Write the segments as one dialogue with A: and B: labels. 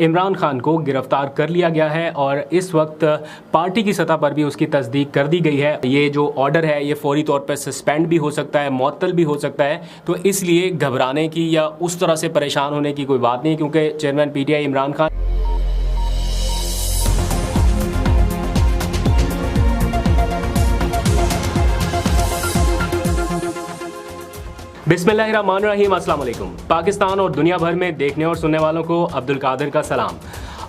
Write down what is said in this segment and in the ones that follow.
A: इमरान खान को गिरफ्तार कर लिया गया है और इस वक्त पार्टी की सतह पर भी उसकी तस्दीक कर दी गई है। ये जो ऑर्डर है ये फौरी तौर पर सस्पेंड भी हो सकता है, मुअत्तल भी हो सकता है। तो इसलिए घबराने की या उस तरह से परेशान होने की कोई बात नहीं, क्योंकि चेयरमैन पीटीआई इमरान खान बिस्मिल्लाहिर्रहमानिर्रहीम। अस्सलाम वालेकुम। पाकिस्तान और दुनिया भर में देखने और सुनने वालों को अब्दुल कादिर का सलाम।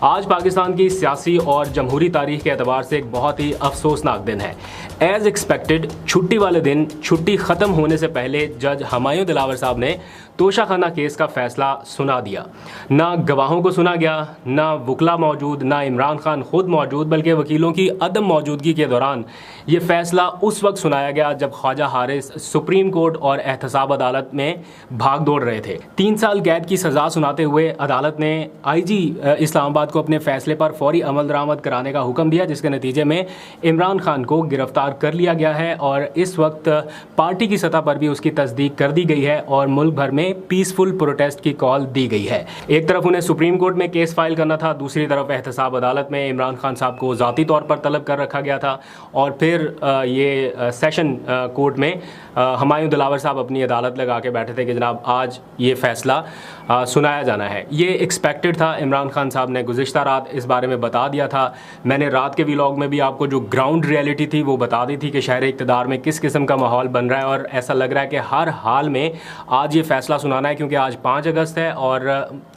A: आज पाकिस्तान की सियासी और जमहूरी तारीख के एतबार से एक बहुत ही अफसोसनाक दिन है। एज एक्सपेक्टेड छुट्टी वाले दिन छुट्टी ख़त्म होने से पहले जज हुमायूं दिलावर साहब ने तोशाखाना केस का फैसला सुना दिया। ना गवाहों को सुना गया, ना वकला मौजूद, ना इमरान खान खुद मौजूद, बल्कि वकीलों की अदम मौजूदगी के दौरान ये फैसला उस वक्त सुनाया गया जब ख्वाजा हारिस सुप्रीम कोर्ट और एहतसाब अदालत में भाग दौड़ रहे थे। 3 साल कैद की सज़ा सुनाते हुए अदालत ने IG इस्लामाबाद को अपने फैसले पर फौरी अमल दरामद कराने का हुक्म दिया, जिसके नतीजे में इमरान खान को गिरफ्तार कर लिया गया है और इस वक्त पार्टी की सतह पर भी उसकी तस्दीक कर दी गई है और मुल्क भर में पीसफुल प्रोटेस्ट की कॉल दी गई है। एक तरफ उन्हें सुप्रीम कोर्ट में केस फाइल करना था, दूसरी तरफ एहतसाब अदालत में इमरान खान साहब को ज़ाती तौर पर तलब कर रखा गया था और फिर ये सेशन कोर्ट में हुमायूं दिलावर साहब अपनी अदालत लगा के बैठे थे कि जनाब आज ये फ़ैसला सुनाया जाना है। ये एक्सपेक्टेड था। इमरान खान साहब ने गुज़िश्ता रात इस बारे में बता दिया था। मैंने रात के व्लॉग में भी आपको जो ग्राउंड रियलिटी थी वो बता दी थी कि शहर इक़्तिदार में किस किस्म का माहौल बन रहा है और ऐसा लग रहा है कि हर हाल में आज ये फ़ैसला सुनाना है, क्योंकि आज 5 अगस्त है और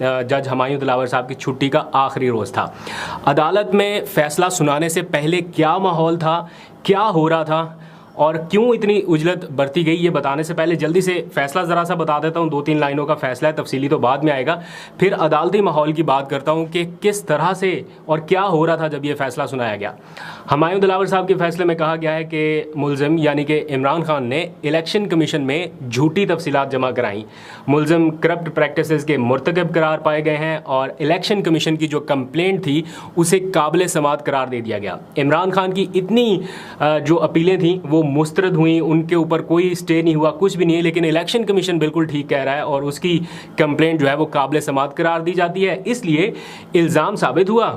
A: जज हुमायूं दिलावर साहब की छुट्टी का आखिरी रोज़ था। अदालत में फ़ैसला सुनाने से पहले क्या माहौल था, क्या हो रहा था और क्यों इतनी उजलत बरती गई, ये बताने से पहले जल्दी से फ़ैसला ज़रा सा बता देता हूँ। 2-3 लाइनों का फ़ैसला है, तफसीली तो बाद में आएगा। फिर अदालती माहौल की बात करता हूँ कि किस तरह से और क्या हो रहा था जब ये फ़ैसला सुनाया गया। हुमायूं दिलावर साहब के फ़ैसले में कहा गया है कि मुलज़िम यानी कि इमरान खान ने इलेक्शन कमीशन में झूठी तफसीलात जमा कराई। मुलज़िम करप्ट प्रैक्टिसेस के मुर्तकब करार पाए गए हैं और इलेक्शन कमीशन की जो कंप्लेंट थी उसे काबिल समात करार दे दिया गया। इमरान खान की इतनी जो अपीलें थी वो मुस्तरद हुई, उनके ऊपर कोई स्टे नहीं हुआ, कुछ भी नहीं है, लेकिन इलेक्शन कमीशन बिल्कुल ठीक कह रहा है और उसकी कंप्लेंट जो है वो काबिल समात करार दी जाती है। इसलिए इल्ज़ाम साबित हुआ,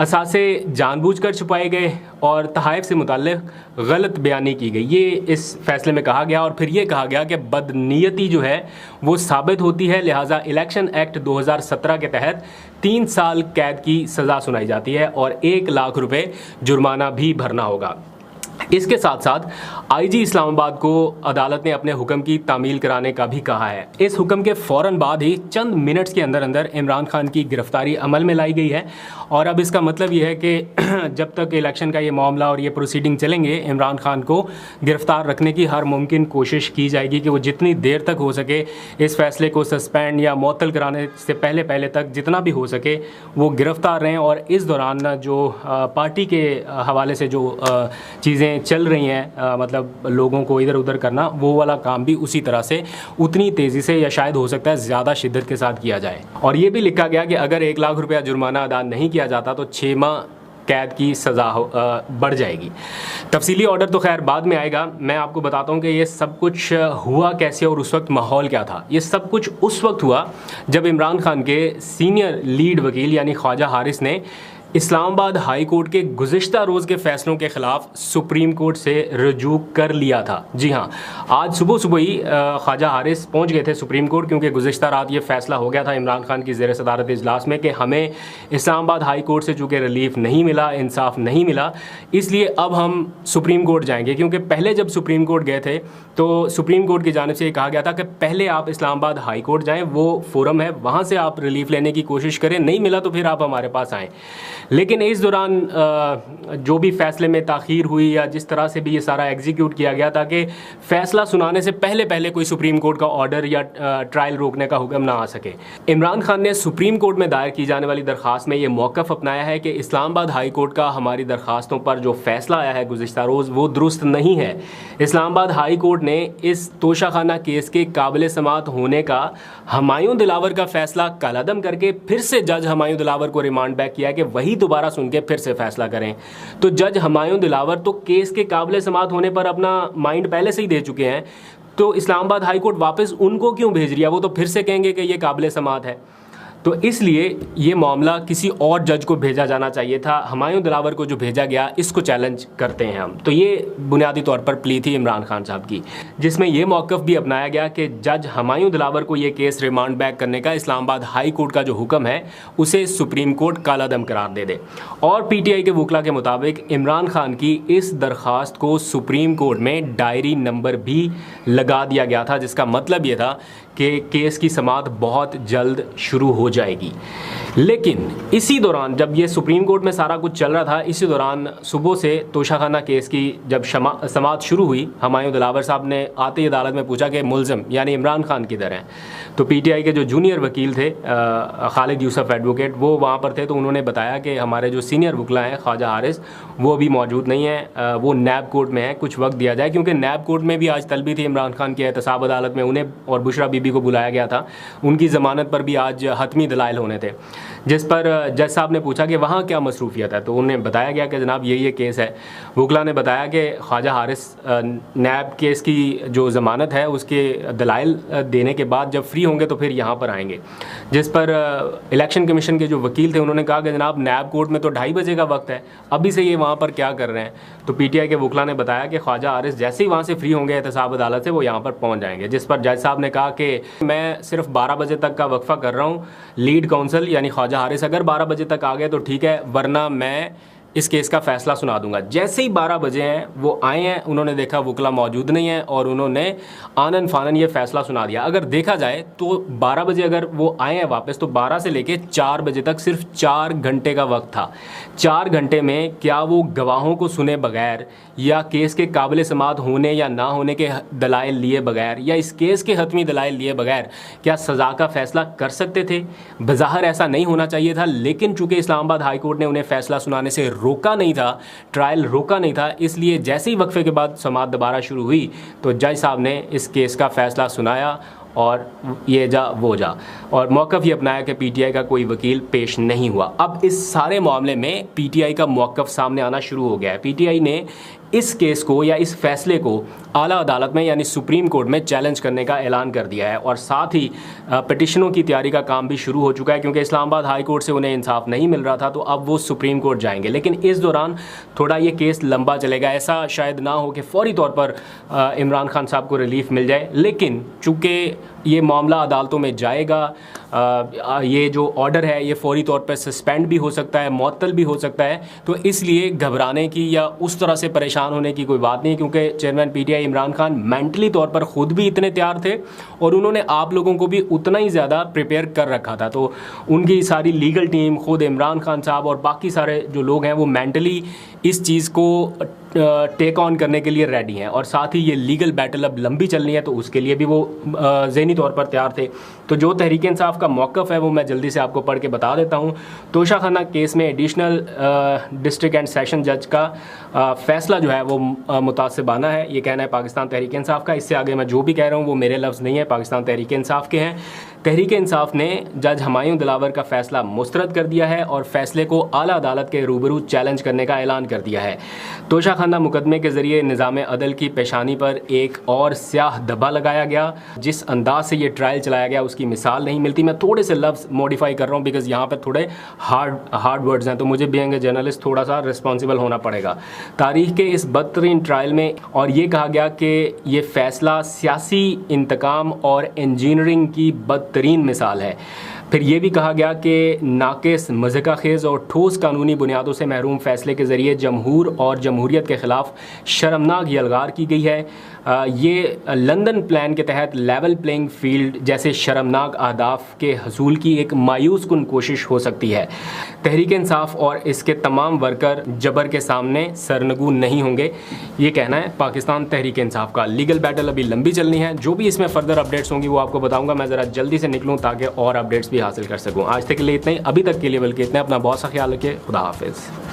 A: असासे जानबूझकर छुपाए गए और तहाइफ से मुताल्लिक़ गलत बयानी की गई। ये इस फैसले में कहा गया और फिर ये कहा गया कि बदनीयती जो है वो साबित होती है, लिहाजा इलेक्शन एक्ट 2017 के तहत 3 साल कैद की सज़ा सुनाई जाती है और 1 लाख रुपये जुर्माना भी भरना होगा। इसके साथ साथ IG इस्लामाबाद को अदालत ने अपने हुक्म की तामील कराने का भी कहा है। इस हुक्म के फ़ौरन बाद ही चंद मिनट्स के अंदर अंदर इमरान खान की गिरफ्तारी अमल में लाई गई है और अब इसका मतलब ये है कि जब तक इलेक्शन का ये मामला और ये प्रोसीडिंग चलेंगे, इमरान खान को गिरफ्तार रखने की हर मुमकिन कोशिश की जाएगी कि वो जितनी देर तक हो सके इस फैसले को सस्पेंड या मुअत्तल कराने से पहले तक जितना भी हो सके वो गिरफ्तार रहें। और इस दौरान जो पार्टी के हवाले से जो चीज़ें चल रही हैं, मतलब लोगों को इधर उधर करना, वो वाला काम भी उसी तरह से उतनी तेज़ी से या शायद हो सकता है ज़्यादा शिद्दत के साथ किया जाए। और ये भी लिखा गया कि अगर 1 लाख रुपया जुर्माना अदा नहीं किया जाता तो 6 माह कैद की सज़ा बढ़ जाएगी। तफसीली ऑर्डर तो खैर बाद में आएगा। मैं आपको बताता हूँ कि ये सब कुछ हुआ कैसे और उस वक्त माहौल क्या था। ये सब कुछ उस वक्त हुआ जब इमरान खान के सीनियर लीड वकील यानी ख्वाजा हारिस ने इस्लामाबाद हाई कोर्ट के गुज़िश्ता रोज़ के फ़ैसलों के ख़िलाफ़ सुप्रीम कोर्ट से रजू कर लिया था। जी हाँ, आज सुबह ही ख्वाजा हारिस पहुंच गए थे सुप्रीम कोर्ट, क्योंकि गुज़िश्ता रात ये फ़ैसला हो गया था इमरान खान की ज़ेर सदारत इजलास में कि हमें इस्लामाबाद हाई कोर्ट से चूँकि रिलीफ नहीं मिला, इंसाफ नहीं मिला, इसलिए अब हम सुप्रीम कोर्ट जाएंगे। क्योंकि पहले जब सुप्रीम कोर्ट गए थे तो सुप्रीम कोर्ट की जानिब से ये कहा गया था कि पहले आप इस्लामाबाद हाई कोर्ट जाएँ, वो फोरम है, वहाँ से आप रिलीफ लेने की कोशिश करें, नहीं मिला तो फिर आप हमारे पास आएँ। लेकिन इस दौरान जो भी फ़ैसले में ताख़ीर हुई या जिस तरह से भी ये सारा एग्जीक्यूट किया गया ताकि फ़ैसला सुनाने से पहले कोई सुप्रीम कोर्ट का ऑर्डर या ट्रायल रोकने का हुक्म ना आ सके, इमरान खान ने सुप्रीम कोर्ट में दायर की जाने वाली दरख्वास्त में ये मौक़िफ़ अपनाया है कि इस्लामाबाद हाई कोर्ट का हमारी दरख्वास्तों पर जो फ़ैसला आया है गुज़िश्ता रोज़ वो दुरुस्त नहीं है। इस्लामाबाद हाई कोर्ट ने इस तोशाखाना केस के काबिल समात होने का हुमायूं दिलावर का फ़ैसला कलअदम करके फिर से जज हुमायूं दिलावर को रिमांड बैक किया कि वही दोबारा सुन के फिर से फैसला करें। तो जज हुमायूं दिलावर तो केस के काबिल समात होने पर अपना माइंड पहले से ही दे चुके हैं, तो इस्लामाबाद हाई कोर्ट वापस उनको क्यों भेज रही है? वो तो फिर से कहेंगे कि ये काबिल समात है। तो इसलिए ये मामला किसी और जज को भेजा जाना चाहिए था। हुमायूं दिलावर को जो भेजा गया, इसको चैलेंज करते हैं हम। तो ये बुनियादी तौर पर प्ली थी इमरान खान साहब की, जिसमें ये मौक़िफ़ भी अपनाया गया कि जज हुमायूं दिलावर को ये केस रिमांड बैक करने का इस्लामाबाद हाई कोर्ट का जो हुक्म है उसे सुप्रीम कोर्ट कालादम करार दे दे। और पीटीआई के वकला के मुताबिक इमरान खान की इस दरख्वास्त को सुप्रीम कोर्ट में डायरी नंबर भी लगा दिया गया था, जिसका मतलब ये था कि केस की समाअत बहुत जल्द शुरू हो जाएगी। लेकिन इसी दौरान जब ये सुप्रीम कोर्ट में सारा कुछ चल रहा था, इसी दौरान सुबह से तोशाखाना केस की जब समाअत शुरू हुई, हुमायूं दिलावर साहब ने आते ही अदालत में पूछा कि मुलज़िम यानी इमरान खान किधर हैं। तो पीटीआई के जो जूनियर वकील थे खालिद यूसुफ एडवोकेट, वो वहाँ पर थे। तो उन्होंने बताया कि हमारे जो सीनियर वकला हैं ख्वाजा हारिस, वो अभी मौजूद नहीं है, वो नैब कोर्ट में है, कुछ वक्त दिया जाए। क्योंकि नैब कोर्ट में भी आज तलबी थी इमरान खान की एहतसाब अदालत में, उन्हें और बुशरा बीबी को बुलाया गया था। उनकी ज़मानत पर भी आज हतमी दलाइल होने थे, जिस पर जज साहब ने पूछा कि वहाँ क्या मसरूफियत है। तो उन्हें बताया गया कि जनाब ये केस है। वकला ने बताया कि ख्वाजा हारिस नैब केस की जो ज़मानत है उसके दलाइल देने के बाद जब फ्री होंगे तो फिर यहाँ पर आएंगे। जिस पर इलेक्शन कमीशन के जो वकील थे उन्होंने कहा कि जनाब नैब कोर्ट में तो 2:30 बजे का वक्त है, अभी से ये वहाँ पर क्या कर रहे हैं। तो पीटीआई के वकला ने बताया कि ख्वाजा हारिस जैसे ही वहाँ से फ्री होंगे एहतसाब अदालत से, वो यहाँ पर पहुँच जाएंगे। जिस पर जज साहब ने कहा कि मैं सिर्फ 12 बजे तक का वक्फा कर रहा हूँ। लीड काउंसिल यानी ख्वाजा हारिस अगर 12 बजे तक आ गए तो ठीक है, वरना मैं इस केस का फैसला सुना दूंगा। जैसे ही 12 बजे हैं वो आए हैं, उन्होंने देखा वकला मौजूद नहीं है और उन्होंने आनन फानन ये फैसला सुना दिया। अगर देखा जाए तो 12 बजे अगर वो आए हैं वापस, तो 12 से लेके 4 बजे तक सिर्फ 4 घंटे का वक्त था। 4 घंटे में क्या वो गवाहों को सुने बगैर या केस के काबिल समाअत होने या ना होने के दलाइल लिए बगैर या इस केस के हतमी दलाइल लिए बगैर क्या सज़ा का फ़ैसला कर सकते थे? बज़ाहिर ऐसा नहीं होना चाहिए था, लेकिन चूँकि इस्लामाबाद हाई कोर्ट ने उन्हें फ़ैसला सुनाने से रोका नहीं था, ट्रायल रोका नहीं था, इसलिए जैसे ही वक्फे के बाद समाअत दोबारा शुरू हुई तो जज साहब ने इस केस का फ़ैसला सुनाया और ये जा वो जा, और मौक़िफ़ ये अपनाया कि पीटीआई का कोई वकील पेश नहीं हुआ। अब इस सारे मामले में पीटीआई का मौक़िफ़ सामने आना शुरू हो गया है। पीटीआई ने इस केस को या इस फैसले को आला अदालत में यानी सुप्रीम कोर्ट में चैलेंज करने का ऐलान कर दिया है और साथ ही पिटिशनों की तैयारी का काम भी शुरू हो चुका है, क्योंकि इस्लामाबाद हाई कोर्ट से उन्हें इंसाफ नहीं मिल रहा था, तो अब वो सुप्रीम कोर्ट जाएंगे। लेकिन इस दौरान थोड़ा ये केस लंबा चलेगा। ऐसा शायद ना हो कि फौरी तौर पर इमरान खान साहब को रिलीफ मिल जाए, लेकिन चूँकि ये मामला अदालतों में जाएगा, ये जो ऑर्डर है ये फौरी तौर पर सस्पेंड भी हो सकता है, मुअत्तल भी हो सकता है, तो इसलिए घबराने की या उस तरह से परेशान होने की कोई बात नहीं, क्योंकि chairman PTI Imran Khan mentally तौर पर ख़ुद भी इतने तैयार थे और उन्होंने आप लोगों को भी उतना ही ज़्यादा प्रिपेयर कर रखा था। तो उनकी सारी लीगल टीम, ख़ुद इमरान खान साहब और बाकी सारे जो लोग हैं वो मेंटली इस चीज़ को टेक ऑन करने के लिए रेडी हैं, और साथ ही ये लीगल बैटल अब लंबी चलनी है तो उसके लिए भी वो ज़हनी तौर पर तैयार थे। तो जो तहरीक इंसाफ का मौक़िफ़ है वो मैं जल्दी से आपको पढ़ के बता देता हूँ। तोशाखाना केस में एडिशनल डिस्ट्रिक्ट एंड सेशन जज का फ़ैसला जो है वो मुतासिबाना है, ये कहना है पाकिस्तान तहरीक इंसाफ का। इससे आगे मैं जो भी कह रहा हूँ वो मेरे लफ्ज़ नहीं है, पाकिस्तान तहरीक इंसाफ के हैं। तहरीक इंसाफ ने जज हुमायूं दिलावर का फ़ैसला मुस्तरद कर दिया है और फ़ैसले को आला अदालत के रूबरू चैलेंज करने का ऐलान कर दिया है। तोशाखाना मुकदमे के ज़रिए निज़ाम अदल की पेशानी पर एक और स्याह धब्बा लगाया गया। जिस अंदाज से ये ट्रायल चलाया गया उसकी मिसाल नहीं मिलती। मैं थोड़े से लफ्ज़ मॉडिफाई कर रहा हूँ बिकॉज़ यहाँ पर थोड़े हार्ड वर्ड्स हैं, तो मुझे भी एंगे जर्नलिस्ट थोड़ा सा रिस्पॉन्सिबल होना पड़ेगा। तारीख़ के इस बदतरीन ट्रायल में और ये कहा गया कि ये फ़ैसला सियासी इंतकाम और इंजीनियरिंग की बदतरीन मिसाल है। फिर ये भी कहा गया कि नाक़िस, मज़ाक़ खेज़ और ठोस कानूनी बुनियादों से महरूम फ़ैसले के ज़रिए जमहूर और जमहूरियत के ख़िलाफ़ शर्मनाक यलगार की गई है। ये लंदन प्लान के तहत लेवल प्लेइंग फील्ड जैसे शर्मनाक अहदाफ के हसूल की एक मायूस कुन कोशिश हो सकती है। तहरीक इंसाफ और इसके तमाम वर्कर जबर के सामने सरनगू नहीं होंगे, ये कहना है पाकिस्तान तहरीक इंसाफ का। लीगल बैटल अभी लंबी चलनी है, जो भी इसमें फर्दर अपडेट्स होंगी वो आपको बताऊँगा। मैं ज़रा जल्दी से निकलूँ ताकि और अपडेट्स भी हासिल कर सकूँ। आज तक के लिए इतना ही, अभी तक के लिए बल्कि इतना। अपना बहुत सा ख्याल रखिए। खुदा हाफिज़।